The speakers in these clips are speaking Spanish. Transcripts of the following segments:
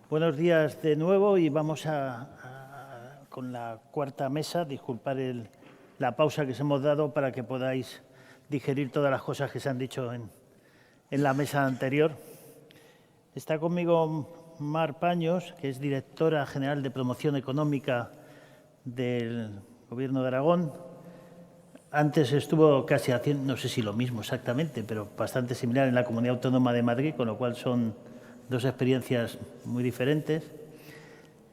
Buenos días de nuevo y vamos con la cuarta mesa. Disculpad la pausa que os hemos dado para que podáis digerir todas las cosas que se han dicho en la mesa anterior. Está conmigo Mar Paños, que es directora general de Promoción Económica del Gobierno de Aragón. Antes estuvo casi haciendo, no sé si lo mismo exactamente, pero bastante similar en la Comunidad Autónoma de Madrid, con lo cual son dos experiencias muy diferentes.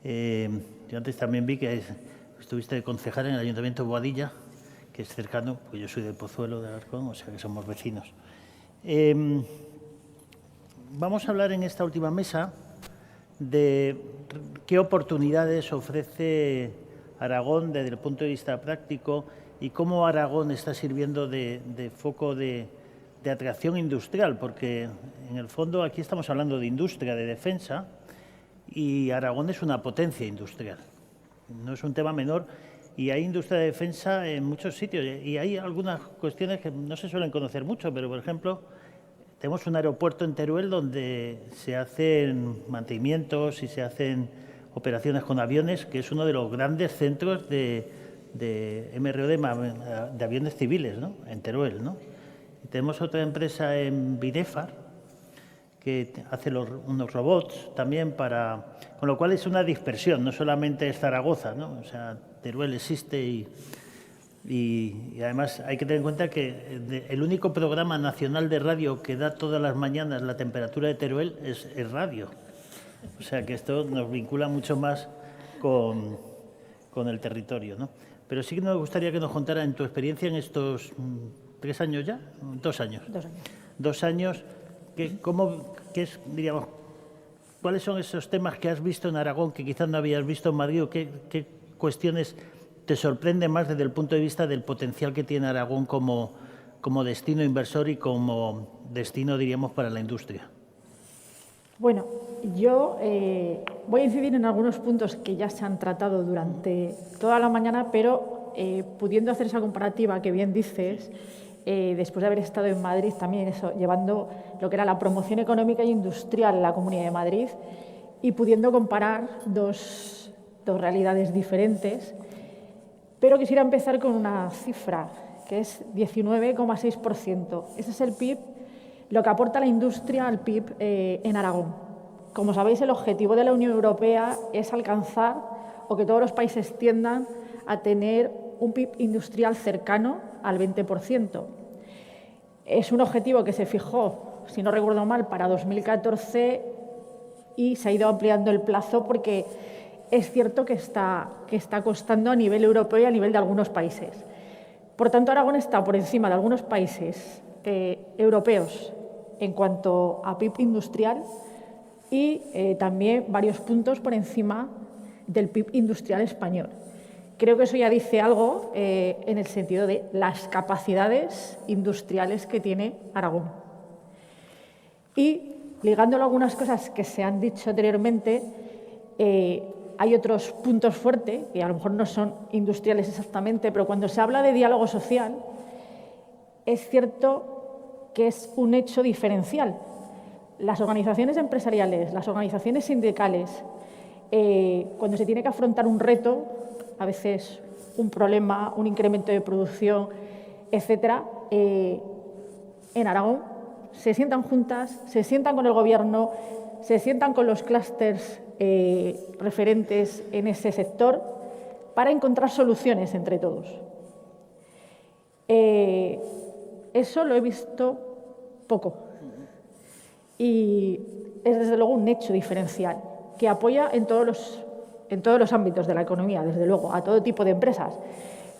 Yo antes también vi que estuviste de concejal en el Ayuntamiento de Boadilla, que es cercano, porque yo soy de Pozuelo de Alarcón, o sea que somos vecinos. Vamos a hablar en esta última mesa de qué oportunidades ofrece Aragón desde el punto de vista práctico y cómo Aragón está sirviendo de foco de atracción industrial, porque en el fondo aquí estamos hablando de industria, de defensa, y Aragón es una potencia industrial. No es un tema menor y hay industria de defensa en muchos sitios y hay algunas cuestiones que no se suelen conocer mucho, pero por ejemplo tenemos un aeropuerto en Teruel donde se hacen mantenimientos y se hacen operaciones con aviones, que es uno de los grandes centros de MRO de aviones civiles, ¿no? En Teruel, ¿no? Y tenemos otra empresa en Binefar que hace unos robots también con lo cual es una dispersión, no solamente es Zaragoza, ¿no? O sea, Teruel existe y además hay que tener en cuenta que el único programa nacional de radio que da todas las mañanas la temperatura de Teruel es radio. O sea que esto nos vincula mucho más con el territorio, ¿no? Pero sí que nos gustaría que nos contara en tu experiencia en estos 3 años ya, 2 años. 2 años. 2 años, diríamos, ¿cuáles son esos temas que has visto en Aragón que quizás no habías visto en Madrid o qué cuestiones te sorprenden más desde el punto de vista del potencial que tiene Aragón como destino inversor y como destino, diríamos, para la industria? Bueno, yo voy a incidir en algunos puntos que ya se han tratado durante toda la mañana, pero pudiendo hacer esa comparativa que bien dices, después de haber estado en Madrid también llevando lo que era la promoción económica e industrial en la Comunidad de Madrid y pudiendo comparar dos realidades diferentes, pero quisiera empezar con una cifra que es 19,6%. Ese es el PIB, lo que aporta la industria al PIB en Aragón. Como sabéis, el objetivo de la Unión Europea es alcanzar o que todos los países tiendan a tener un PIB industrial cercano al 20%. Es un objetivo que se fijó, si no recuerdo mal, para 2014 y se ha ido ampliando el plazo porque es cierto que está costando a nivel europeo y a nivel de algunos países. Por tanto, Aragón está por encima de algunos países europeos en cuanto a PIB industrial y también varios puntos por encima del PIB industrial español. Creo que eso ya dice algo en el sentido de las capacidades industriales que tiene Aragón. Y ligándolo a algunas cosas que se han dicho anteriormente, hay otros puntos fuertes, que a lo mejor no son industriales exactamente, pero cuando se habla de diálogo social, es cierto que es un hecho diferencial. Las organizaciones empresariales, las organizaciones sindicales, cuando se tiene que afrontar un reto, a veces un problema, un incremento de producción, etcétera, en Aragón se sientan juntas, se sientan con el Gobierno, se sientan con los clústeres referentes en ese sector para encontrar soluciones entre todos. Eso lo he visto poco y es desde luego un hecho diferencial que apoya en todos los ámbitos de la economía, desde luego, a todo tipo de empresas,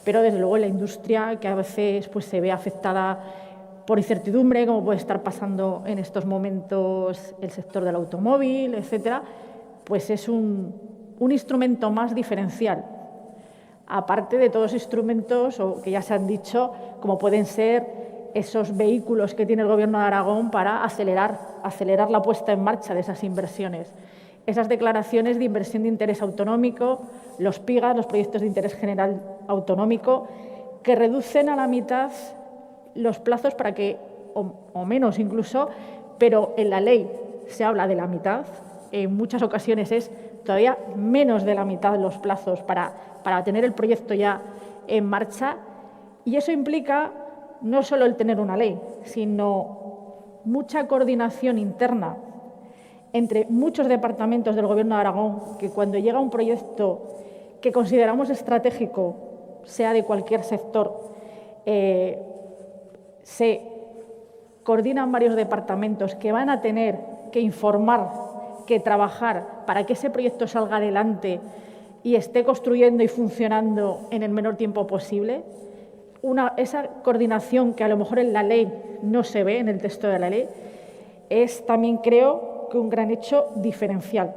pero desde luego en la industria, que a veces pues, se ve afectada por incertidumbre, como puede estar pasando en estos momentos el sector del automóvil, etcétera, pues es un instrumento más diferencial, aparte de todos los instrumentos que ya se han dicho, como pueden ser esos vehículos que tiene el Gobierno de Aragón para acelerar la puesta en marcha de esas inversiones. Esas declaraciones de inversión de interés autonómico, los PIGAs, los proyectos de interés general autonómico, que reducen a la mitad los plazos para que, o menos incluso, pero en la ley se habla de la mitad, en muchas ocasiones es todavía menos de la mitad de los plazos para tener el proyecto ya en marcha, y eso implica no solo el tener una ley, sino mucha coordinación interna entre muchos departamentos del Gobierno de Aragón, que cuando llega un proyecto que consideramos estratégico, sea de cualquier sector, se coordinan varios departamentos que van a tener que informar, que trabajar para que ese proyecto salga adelante y esté construyendo y funcionando en el menor tiempo posible. Esa coordinación que a lo mejor en la ley no se ve, en el texto de la ley, es también, creo, que un gran hecho diferencial.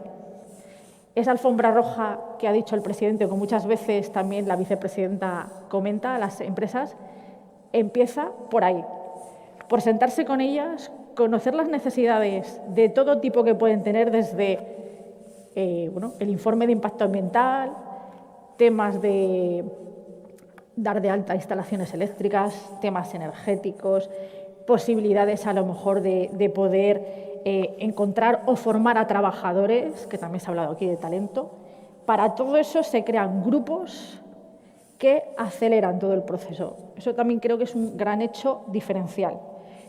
Esa alfombra roja que ha dicho el presidente, que muchas veces también la vicepresidenta comenta a las empresas, empieza por ahí, por sentarse con ellas, conocer las necesidades de todo tipo que pueden tener, desde el informe de impacto ambiental, temas de dar de alta instalaciones eléctricas, temas energéticos, posibilidades a lo mejor de poder encontrar o formar a trabajadores, que también se ha hablado aquí de talento. Para todo eso se crean grupos que aceleran todo el proceso. Eso también creo que es un gran hecho diferencial.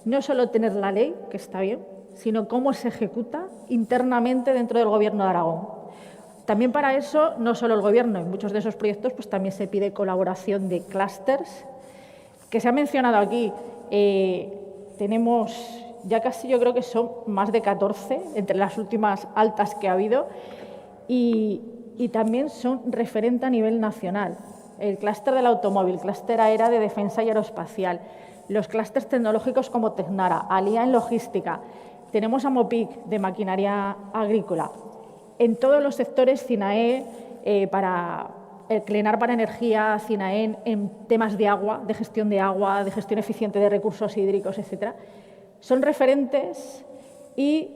No solo tener la ley, que está bien, sino cómo se ejecuta internamente dentro del Gobierno de Aragón. También para eso, no solo el Gobierno, en muchos de esos proyectos pues también se pide colaboración de clústeres, que se ha mencionado aquí. Tenemos ya casi, yo creo que son más de 14 entre las últimas altas que ha habido, y también son referente a nivel nacional. El clúster del automóvil, clúster AERA de defensa y aeroespacial, los clústeres tecnológicos como Tecnara, ALIA en logística, tenemos a MOPIC de maquinaria agrícola. En todos los sectores, CINAE para el CLENAR para energía, CINAEN en temas de agua, de gestión eficiente de recursos hídricos, etcétera, son referentes y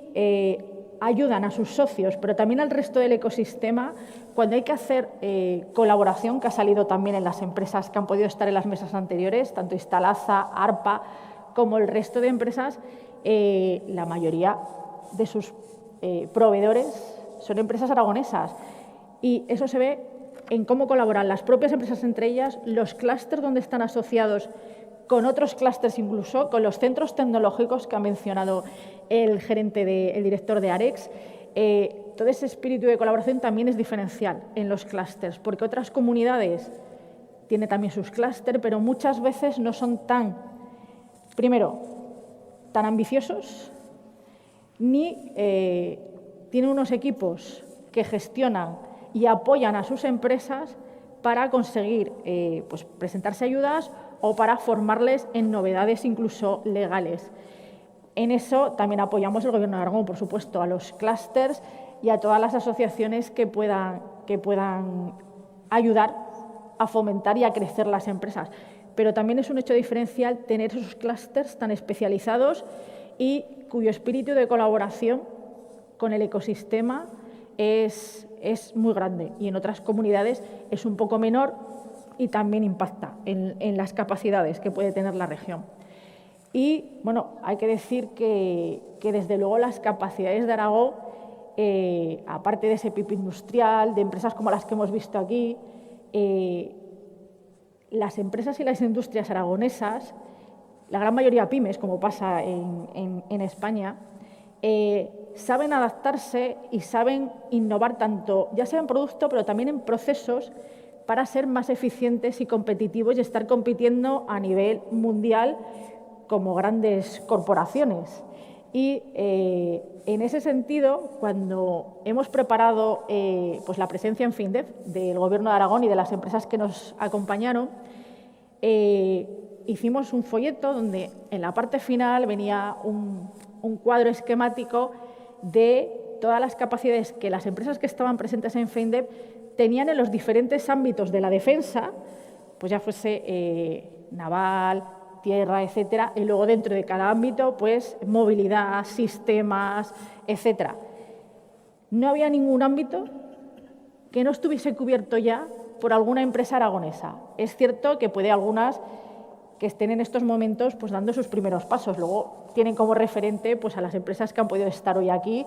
ayudan a sus socios, pero también al resto del ecosistema cuando hay que hacer colaboración, que ha salido también en las empresas que han podido estar en las mesas anteriores, tanto Instalaza, ARPA, como el resto de empresas. La mayoría de sus proveedores son empresas aragonesas, y eso se ve en cómo colaboran las propias empresas entre ellas, los clústeres donde están asociados con otros clústeres, incluso con los centros tecnológicos que ha mencionado el director de AREX. Todo ese espíritu de colaboración también es diferencial en los clústeres, porque otras comunidades tienen también sus clústeres, pero muchas veces no son tan ambiciosos, ni tienen unos equipos que gestionan y apoyan a sus empresas para conseguir presentarse ayudas o para formarles en novedades incluso legales. En eso también apoyamos el Gobierno de Aragón, por supuesto, a los clústeres y a todas las asociaciones que puedan ayudar a fomentar y a crecer las empresas. Pero también es un hecho diferencial tener esos clústeres tan especializados y cuyo espíritu de colaboración con el ecosistema es muy grande, y en otras comunidades es un poco menor y también impacta en las capacidades que puede tener la región. Y, hay que decir que desde luego las capacidades de Aragón, aparte de ese PIB industrial, de empresas como las que hemos visto aquí, las empresas y las industrias aragonesas, la gran mayoría pymes, como pasa en España, saben adaptarse y saben innovar tanto, ya sea en producto, pero también en procesos, para ser más eficientes y competitivos y estar compitiendo a nivel mundial como grandes corporaciones. Y en ese sentido, cuando hemos preparado la presencia en FinDev del Gobierno de Aragón y de las empresas que nos acompañaron, hicimos un folleto donde en la parte final venía un cuadro esquemático de todas las capacidades que las empresas que estaban presentes en FinDev tenían en los diferentes ámbitos de la defensa, pues ya fuese naval, tierra, etcétera, y luego dentro de cada ámbito, pues movilidad, sistemas, etcétera. No había ningún ámbito que no estuviese cubierto ya por alguna empresa aragonesa. Es cierto que puede algunas que estén en estos momentos dando sus primeros pasos. Luego tienen como referente a las empresas que han podido estar hoy aquí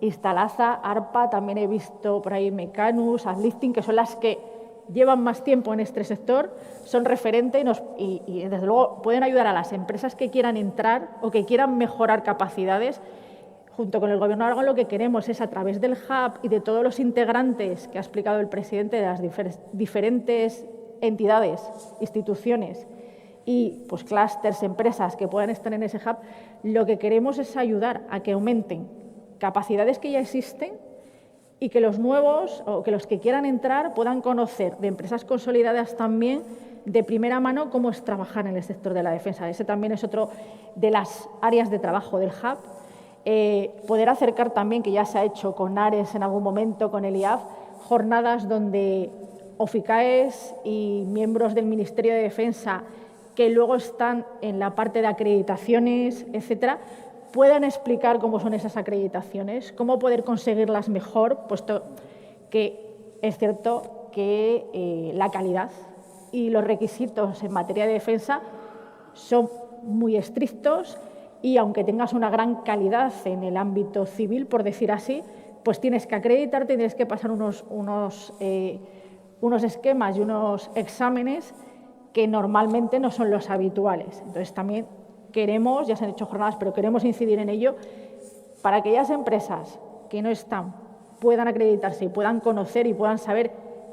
Instalasa, ARPA, también he visto por ahí Mecanus, Adlifting, que son las que llevan más tiempo en este sector, son referente y desde luego pueden ayudar a las empresas que quieran entrar o que quieran mejorar capacidades. Junto con el Gobierno de Aragón lo que queremos es, a través del hub y de todos los integrantes que ha explicado el presidente de las diferentes entidades, instituciones y pues clústeres, empresas que puedan estar en ese hub, lo que queremos es ayudar a que aumenten capacidades que ya existen y que los nuevos o que los que quieran entrar puedan conocer de empresas consolidadas también de primera mano cómo es trabajar en el sector de la defensa. Ese también es otro de las áreas de trabajo del hub. Poder acercar también, que ya se ha hecho con ARES en algún momento, con el IAF, jornadas donde OFICAES y miembros del Ministerio de Defensa que luego están en la parte de acreditaciones, etcétera, puedan explicar cómo son esas acreditaciones, cómo poder conseguirlas mejor, puesto que es cierto que la calidad y los requisitos en materia de defensa son muy estrictos y aunque tengas una gran calidad en el ámbito civil, por decir así, pues tienes que acreditarte, tienes que pasar unos esquemas y unos exámenes que normalmente no son los habituales. Entonces también queremos, ya se han hecho jornadas, pero queremos incidir en ello para que aquellas empresas que no están puedan acreditarse y puedan conocer y puedan saber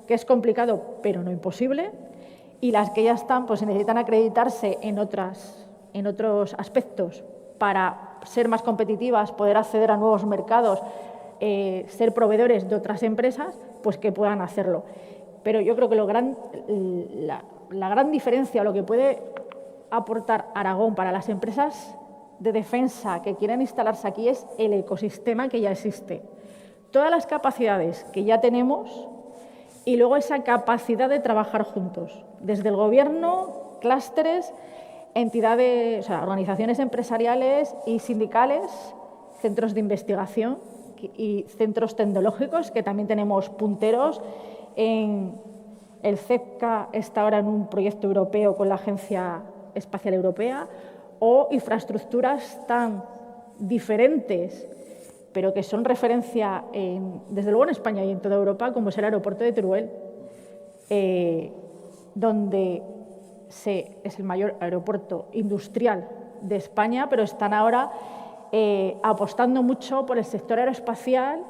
que es complicado, pero no imposible, y las que ya están pues necesitan acreditarse en otros aspectos para ser más competitivas, poder acceder a nuevos mercados, ser proveedores de otras empresas, pues que puedan hacerlo. Pero yo creo que la gran diferencia, lo que puede aportar Aragón para las empresas de defensa que quieran instalarse aquí es el ecosistema que ya existe. Todas las capacidades que ya tenemos y luego esa capacidad de trabajar juntos, desde el Gobierno, clústeres, entidades, o sea, organizaciones empresariales y sindicales, centros de investigación y centros tecnológicos, que también tenemos punteros. El CEPCA está ahora en un proyecto europeo con la Agencia Espacial Europea, o infraestructuras tan diferentes, pero que son referencia, desde luego en España y en toda Europa, como es el aeropuerto de Teruel, donde es el mayor aeropuerto industrial de España, pero están ahora apostando mucho por el sector aeroespacial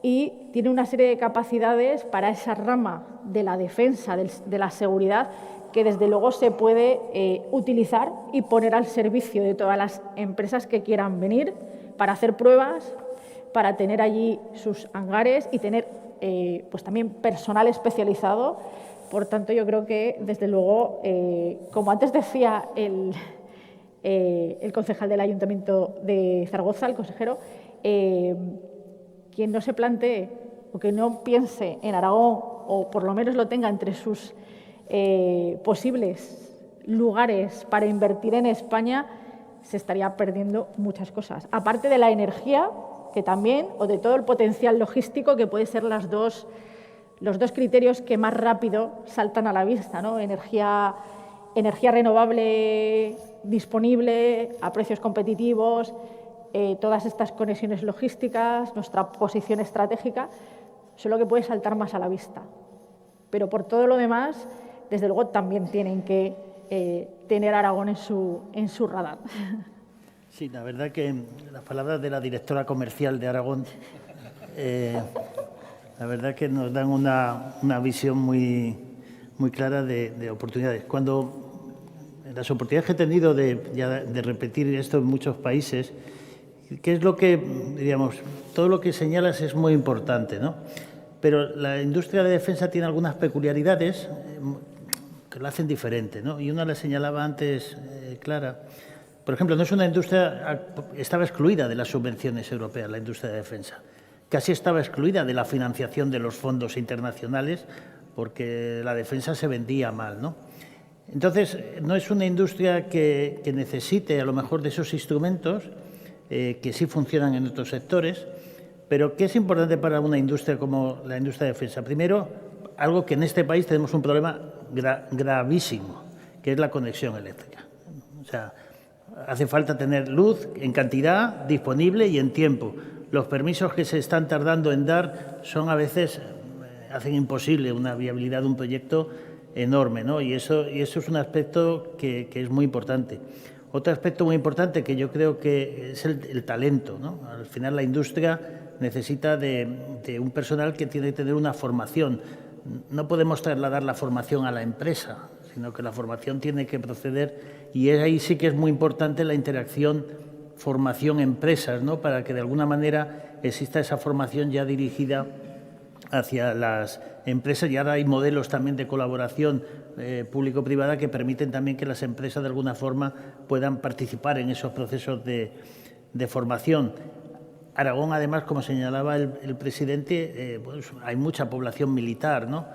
y tiene una serie de capacidades para esa rama de la defensa, de la seguridad, que desde luego se puede utilizar y poner al servicio de todas las empresas que quieran venir para hacer pruebas, para tener allí sus hangares y tener pues también personal especializado. Por tanto, yo creo que, desde luego, como antes decía el concejal del Ayuntamiento de Zaragoza, el consejero, quien no se plantee o que no piense en Aragón, o por lo menos lo tenga entre sus posibles lugares para invertir en España, se estaría perdiendo muchas cosas. Aparte de la energía, que también, o de todo el potencial logístico, que puede ser los dos criterios que más rápido saltan a la vista, ¿no? Energía renovable disponible, a precios competitivos, todas estas conexiones logísticas, nuestra posición estratégica, son lo que puede saltar más a la vista. Pero por todo lo demás, desde luego, también tienen que tener Aragón en su radar. Sí, la verdad que las palabras de la directora comercial de Aragón, la verdad que nos dan una visión muy clara de oportunidades. Cuando las oportunidades que he tenido de repetir esto en muchos países, ¿qué es lo que, diríamos, todo lo que señalas es muy importante, ¿no? Pero la industria de defensa tiene algunas peculiaridades que la hacen diferente, ¿no? Y una la señalaba antes Clara. Por ejemplo, no es una industria, estaba excluida de las subvenciones europeas, la industria de defensa. Casi estaba excluida de la financiación de los fondos internacionales porque la defensa se vendía mal, ¿no? Entonces, no es una industria que necesite a lo mejor de esos instrumentos que sí funcionan en otros sectores, pero ¿qué es importante para una industria como la industria de defensa? Primero, algo que en este país tenemos un problema gravísimo, que es la conexión eléctrica. O sea, hace falta tener luz en cantidad, disponible y en tiempo. los permisos que se están tardando en dar son a veces, hacen imposible una viabilidad de un proyecto enorme, ¿no? Y eso es un aspecto que es muy importante. Otro aspecto muy importante que yo creo que es el talento, ¿no? Al final la industria necesita de un personal que tiene que tener una formación. No podemos trasladar la formación a la empresa, sino que la formación tiene que proceder, y ahí sí que es muy importante la interacción formación-empresas, ¿no? Para que de alguna manera exista esa formación ya dirigida hacia las empresas, y ahora hay modelos también de colaboración público-privada que permiten también que las empresas de alguna forma puedan participar en esos procesos de formación. Aragón, además, como señalaba el presidente, pues hay mucha población militar, ¿no?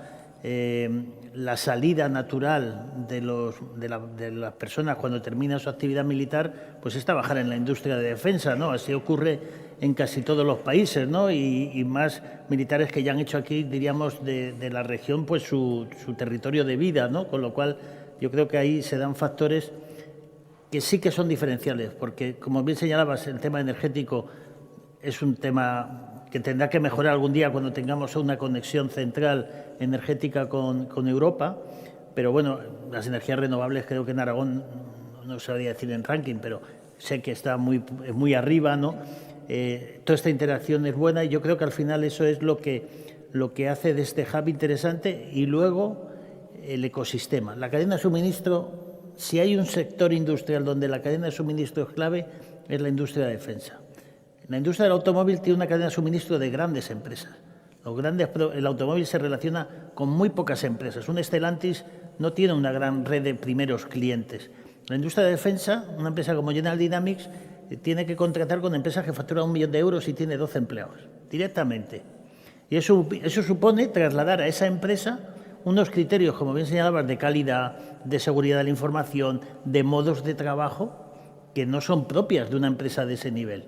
La salida natural de las personas cuando termina su actividad militar, pues es trabajar en la industria de defensa, ¿no? Así ocurre en casi todos los países, ¿no? Y más militares que ya han hecho aquí, diríamos, de la región, pues su territorio de vida, ¿no? Con lo cual, yo creo que ahí se dan factores que sí que son diferenciales, porque, como bien señalabas, el tema energético es un tema que tendrá que mejorar algún día cuando tengamos una conexión central energética con Europa, pero bueno, las energías renovables creo que en Aragón, no sabría decir en ranking, pero sé que está muy arriba, ¿no? Toda esta interacción es buena y yo creo que al final eso es lo que hace de este hub interesante. Y luego el ecosistema, la cadena de suministro. Si hay un sector industrial donde la cadena de suministro es clave, es la industria de defensa. La industria del automóvil tiene una cadena de suministro de grandes empresas. El automóvil se relaciona con muy pocas empresas. Un Stellantis no tiene una gran red de primeros clientes. La industria de defensa, una empresa como General Dynamics, tiene que contratar con empresas que facturan 1 millón de euros y tiene 12 empleados, directamente. Y eso supone trasladar a esa empresa unos criterios, como bien señalabas, de calidad, de seguridad de la información, de modos de trabajo, que no son propias de una empresa de ese nivel.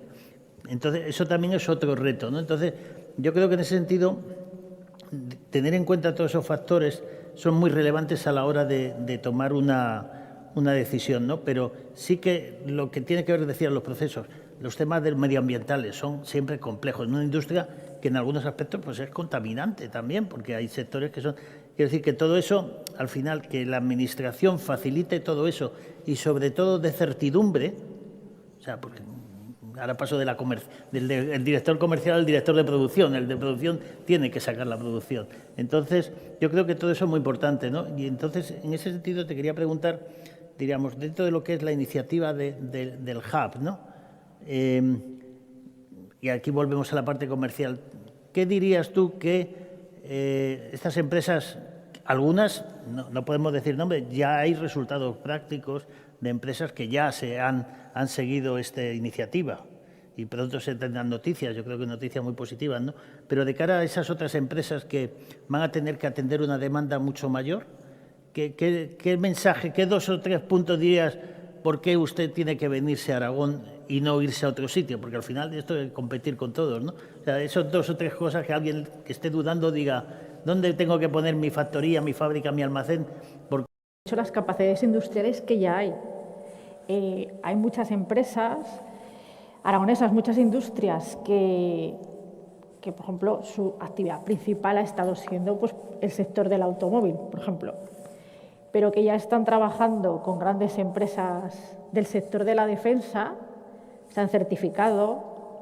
Entonces, eso también es otro reto, ¿no? Entonces, yo creo que en ese sentido, tener en cuenta todos esos factores son muy relevantes a la hora de tomar una decisión, ¿no? Pero sí que lo que tiene que ver, decían los procesos, los temas medioambientales son siempre complejos. En una industria que en algunos aspectos pues es contaminante también, porque hay sectores que son... Quiero decir que todo eso, al final, que la Administración facilite todo eso y sobre todo de certidumbre, o sea, porque ahora paso del director comercial al director de producción. El de producción tiene que sacar la producción. Entonces, yo creo que todo eso es muy importante, ¿no? Y entonces, en ese sentido, te quería preguntar, diríamos, dentro de lo que es la iniciativa del hub, ¿no? Y aquí volvemos a la parte comercial. ¿Qué dirías tú que estas empresas, algunas, no podemos decir nombre, ya hay resultados prácticos de empresas que ya han seguido esta iniciativa y pronto se tendrán noticias, yo creo que noticias muy positivas, ¿no? Pero de cara a esas otras empresas que van a tener que atender una demanda mucho mayor, ¿qué mensaje, qué 2 o 3 puntos dirías por qué usted tiene que venirse a Aragón y no irse a otro sitio? Porque al final esto es competir con todos, ¿no? O sea, esos 2 o 3 cosas que alguien que esté dudando diga, ¿dónde tengo que poner mi factoría, mi fábrica, mi almacén? Porque... Las capacidades industriales que ya hay. Hay muchas empresas aragonesas, muchas industrias que, por ejemplo, su actividad principal ha estado siendo pues, el sector del automóvil, por ejemplo, pero que ya están trabajando con grandes empresas del sector de la defensa, se han certificado,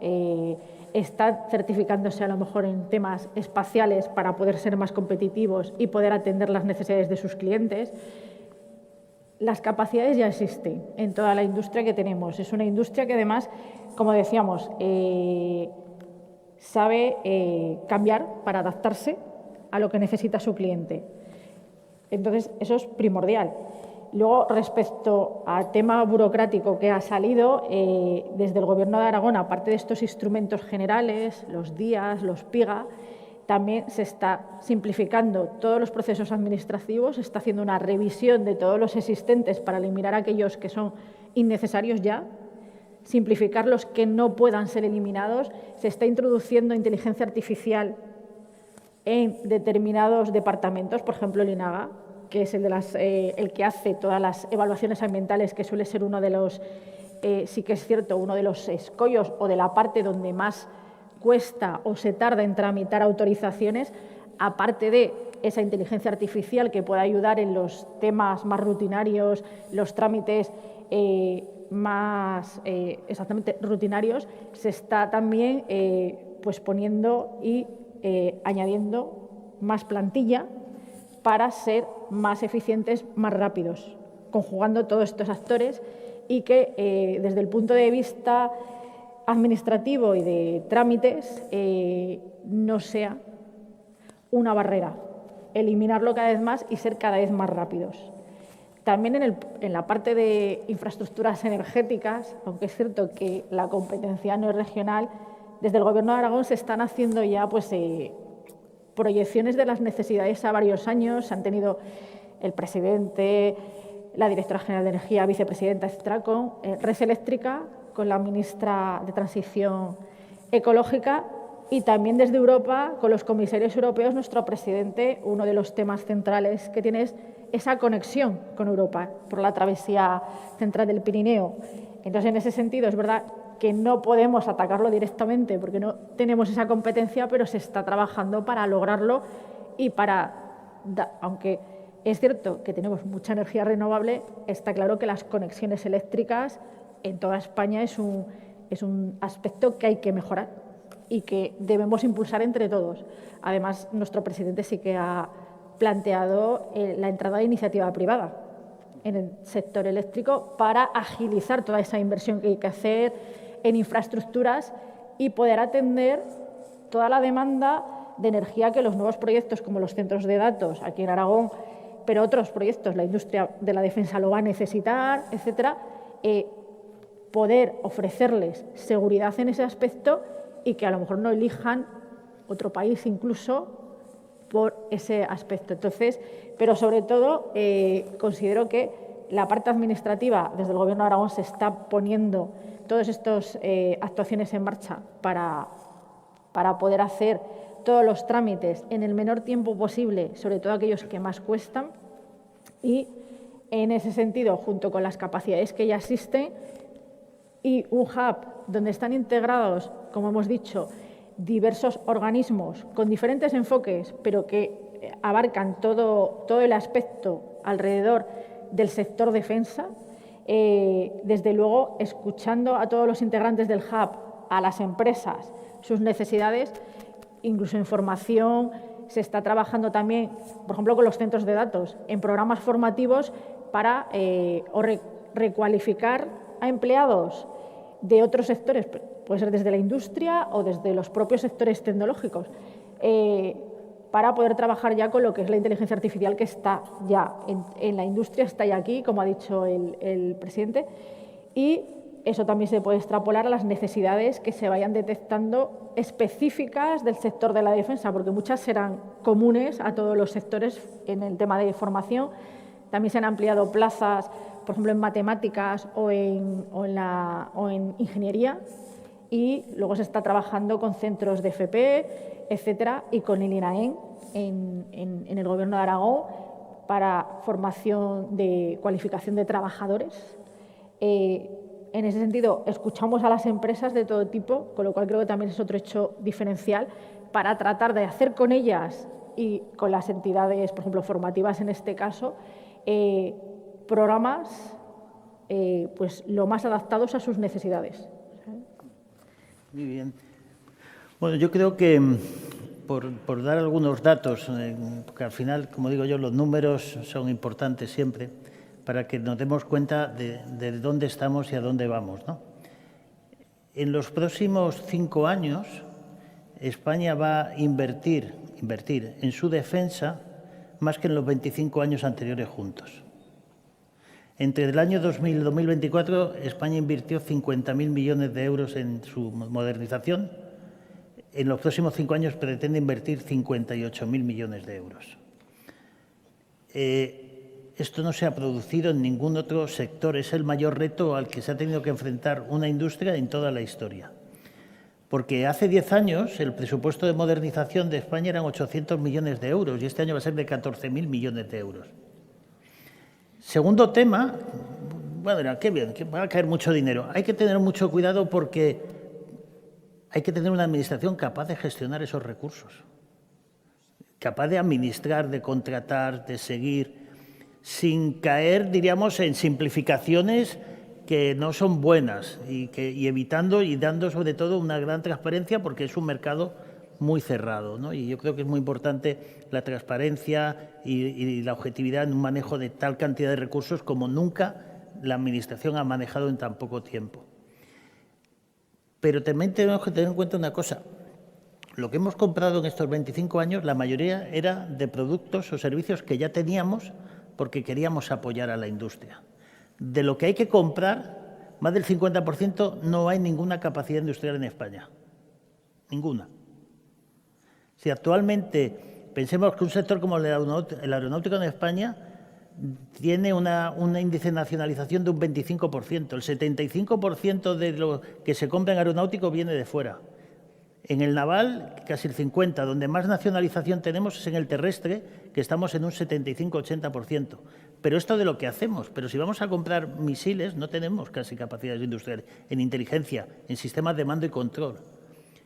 están certificándose a lo mejor en temas espaciales para poder ser más competitivos y poder atender las necesidades de sus clientes. Las capacidades ya existen en toda la industria que tenemos. Es una industria que además, como decíamos, sabe cambiar para adaptarse a lo que necesita su cliente. Entonces, eso es primordial. Luego, respecto al tema burocrático que ha salido, desde el Gobierno de Aragón, aparte de estos instrumentos generales, los DIAS, los PIGA, también se está simplificando todos los procesos administrativos, se está haciendo una revisión de todos los existentes para eliminar aquellos que son innecesarios ya, simplificar los que no puedan ser eliminados. Se está introduciendo inteligencia artificial en determinados departamentos, por ejemplo el INAGA, que es el que hace todas las evaluaciones ambientales, que suele ser uno de los, sí que es cierto, uno de los escollos o de la parte donde más cuesta o se tarda en tramitar autorizaciones, aparte de esa inteligencia artificial que puede ayudar en los temas más rutinarios, los trámites más exactamente rutinarios, se está también pues poniendo y añadiendo más plantilla para ser más eficientes, más rápidos, conjugando todos estos actores y que desde el punto de vista administrativo y de trámites no sea una barrera, eliminarlo cada vez más y ser cada vez más rápidos. También en la parte de infraestructuras energéticas, aunque es cierto que la competencia no es regional, desde el Gobierno de Aragón se están haciendo ya pues, proyecciones de las necesidades a varios años. Se han tenido el presidente, la directora general de Energía, vicepresidenta, etcétera, con Red Eléctrica, con la ministra de Transición Ecológica y también desde Europa, con los comisarios europeos, nuestro presidente, uno de los temas centrales que tiene es esa conexión con Europa por la travesía central del Pirineo. Entonces, en ese sentido, es verdad que no podemos atacarlo directamente porque no tenemos esa competencia, pero se está trabajando para lograrlo y para, aunque es cierto que tenemos mucha energía renovable, está claro que las conexiones eléctricas en toda España es un aspecto que hay que mejorar y que debemos impulsar entre todos. Además, nuestro presidente sí que ha planteado la entrada de iniciativa privada en el sector eléctrico para agilizar toda esa inversión que hay que hacer en infraestructuras y poder atender toda la demanda de energía que los nuevos proyectos, como los centros de datos aquí en Aragón, pero otros proyectos, la industria de la defensa lo va a necesitar, etcétera, poder ofrecerles seguridad en ese aspecto y que a lo mejor no elijan otro país incluso por ese aspecto. Entonces, pero sobre todo considero que la parte administrativa desde el Gobierno de Aragón se está poniendo todas estas actuaciones en marcha para poder hacer todos los trámites en el menor tiempo posible, sobre todo aquellos que más cuestan, y en ese sentido, junto con las capacidades que ya existen y un hub donde están integrados, como hemos dicho, diversos organismos con diferentes enfoques, pero que abarcan todo el aspecto alrededor del sector defensa, desde luego escuchando a todos los integrantes del hub, a las empresas, sus necesidades, incluso en formación. Se está trabajando también, por ejemplo, con los centros de datos, en programas formativos para recualificar a empleados de otros sectores, puede ser desde la industria o desde los propios sectores tecnológicos, para poder trabajar ya con lo que es la inteligencia artificial que está ya en la industria, está ya aquí, como ha dicho el presidente, y eso también se puede extrapolar a las necesidades que se vayan detectando específicas del sector de la defensa, porque muchas serán comunes a todos los sectores en el tema de formación. También se han ampliado plazas, por ejemplo, en matemáticas o en ingeniería, y luego se está trabajando con centros de FP, etcétera, y con el INAEM en el Gobierno de Aragón para formación de cualificación de trabajadores. En ese sentido, escuchamos a las empresas de todo tipo, con lo cual creo que también es otro hecho diferencial para tratar de hacer con ellas y con las entidades, por ejemplo, formativas en este caso, programas pues lo más adaptados a sus necesidades. Muy bien. Bueno, yo creo que por dar algunos datos, porque al final, como digo yo, los números son importantes siempre, para que nos demos cuenta de dónde estamos y a dónde vamos, ¿no? En los próximos 5 años, España va a invertir en su defensa más que en los 25 años anteriores juntos. Entre el año 2000 y 2024, España invirtió 50.000 millones de euros en su modernización. En los próximos 5 años pretende invertir 58.000 millones de euros. Esto no se ha producido en ningún otro sector. Es el mayor reto al que se ha tenido que enfrentar una industria en toda la historia. Porque hace 10 años el presupuesto de modernización de España eran 800 millones de euros y este año va a ser de 14.000 millones de euros. Segundo tema, bueno, qué bien, que va a caer mucho dinero. Hay que tener mucho cuidado porque hay que tener una administración capaz de gestionar esos recursos, capaz de administrar, de contratar, de seguir, sin caer, diríamos, en simplificaciones que no son buenas y evitando y dando sobre todo una gran transparencia, porque es un mercado muy cerrado, ¿no? Y yo creo que es muy importante la transparencia y la objetividad en un manejo de tal cantidad de recursos como nunca la Administración ha manejado en tan poco tiempo. Pero también tenemos que tener en cuenta una cosa. Lo que hemos comprado en estos 25 años, la mayoría era de productos o servicios que ya teníamos porque queríamos apoyar a la industria. De lo que hay que comprar, más del 50% no hay ninguna capacidad industrial en España. Ninguna. Si actualmente pensemos que un sector como el aeronáutico en España tiene un índice de nacionalización de un 25%. El 75% de lo que se compra en aeronáutico viene de fuera. En el naval, casi el 50%. Donde más nacionalización tenemos es en el terrestre, que estamos en un 75-80%. Pero esto de lo que hacemos. Pero si vamos a comprar misiles, no tenemos casi capacidades industriales en inteligencia, en sistemas de mando y control.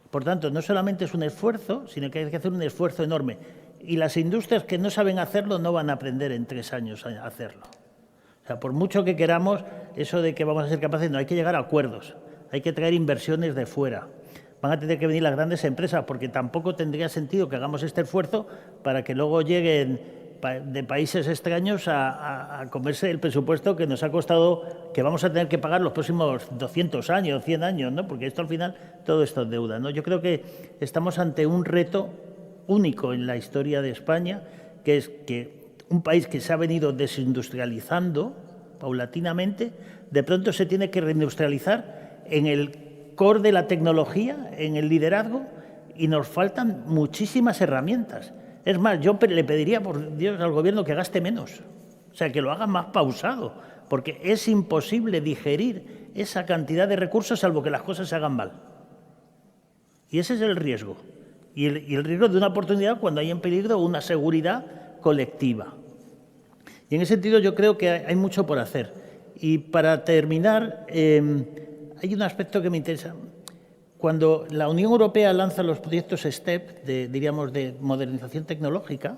Por tanto, no solamente es un esfuerzo, sino que hay que hacer un esfuerzo enorme. Y las industrias que no saben hacerlo no van a aprender en 3 años a hacerlo. O sea, por mucho que queramos, eso de que vamos a ser capaces, no, hay que llegar a acuerdos, hay que traer inversiones de fuera. Van a tener que venir las grandes empresas, porque tampoco tendría sentido que hagamos este esfuerzo para que luego lleguen de países extraños a comerse el presupuesto que nos ha costado, que vamos a tener que pagar los próximos 200 años, 100 años, ¿no? Porque esto al final, todo esto es deuda, ¿no? Yo creo que estamos ante un reto único en la historia de España, que es que un país que se ha venido desindustrializando paulatinamente, de pronto se tiene que reindustrializar en el core de la tecnología, en el liderazgo, y nos faltan muchísimas herramientas. Es más, yo le pediría, por Dios, al Gobierno que gaste menos, o sea, que lo haga más pausado, porque es imposible digerir esa cantidad de recursos salvo que las cosas se hagan mal. Y ese es el riesgo. Y el riesgo de una oportunidad cuando hay en peligro una seguridad colectiva. Y en ese sentido yo creo que hay mucho por hacer. Y para terminar, hay un aspecto que me interesa. Cuando la Unión Europea lanza los proyectos STEP, diríamos, de modernización tecnológica,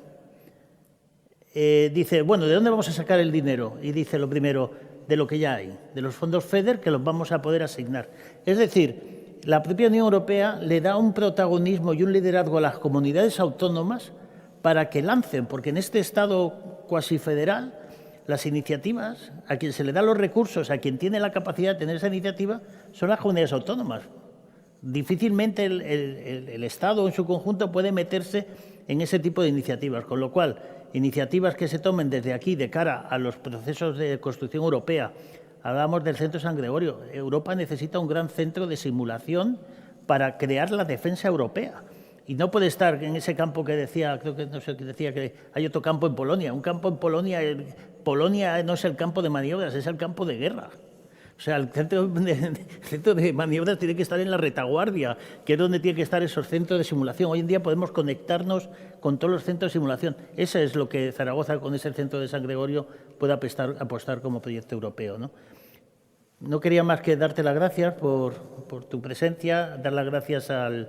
dice, bueno, ¿de dónde vamos a sacar el dinero? Y dice lo primero, de lo que ya hay, de los fondos FEDER que los vamos a poder asignar. Es decir, la propia Unión Europea le da un protagonismo y un liderazgo a las comunidades autónomas para que lancen, porque en este Estado cuasi federal, las iniciativas, a quien se le dan los recursos, a quien tiene la capacidad de tener esa iniciativa, son las comunidades autónomas. Difícilmente el Estado en su conjunto puede meterse en ese tipo de iniciativas, con lo cual, iniciativas que se tomen desde aquí de cara a los procesos de construcción europea. Hablamos del Centro San Gregorio. Europa necesita un gran centro de simulación para crear la defensa europea. Y no puede estar en ese campo que decía, creo que no sé, que decía que hay otro campo en Polonia. Un campo en Polonia, Polonia no es el campo de maniobras, es el campo de guerra. O sea, el centro de maniobras tiene que estar en la retaguardia, que es donde tiene que estar esos centros de simulación. Hoy en día podemos conectarnos con todos los centros de simulación. Eso es lo que Zaragoza, con ese centro de San Gregorio, puede apostar como proyecto europeo, ¿no? No quería más que darte las gracias por tu presencia, dar las gracias al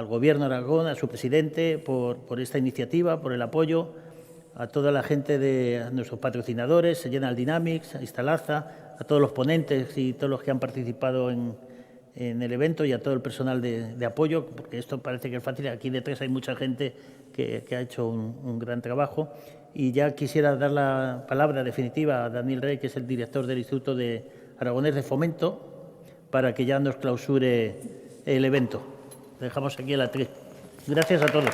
Gobierno de Aragón, a su presidente, por esta iniciativa, por el apoyo, a toda la gente a nuestros patrocinadores, General Dynamics, a Instalaza, a todos los ponentes y todos los que han participado en el evento y a todo el personal de apoyo, porque esto parece que es fácil. Aquí detrás hay mucha gente que ha hecho un gran trabajo. Y ya quisiera dar la palabra definitiva a Daniel Rey, que es el director del Instituto Aragonés de Fomento, para que ya nos clausure el evento. Dejamos aquí el atril. Gracias a todos.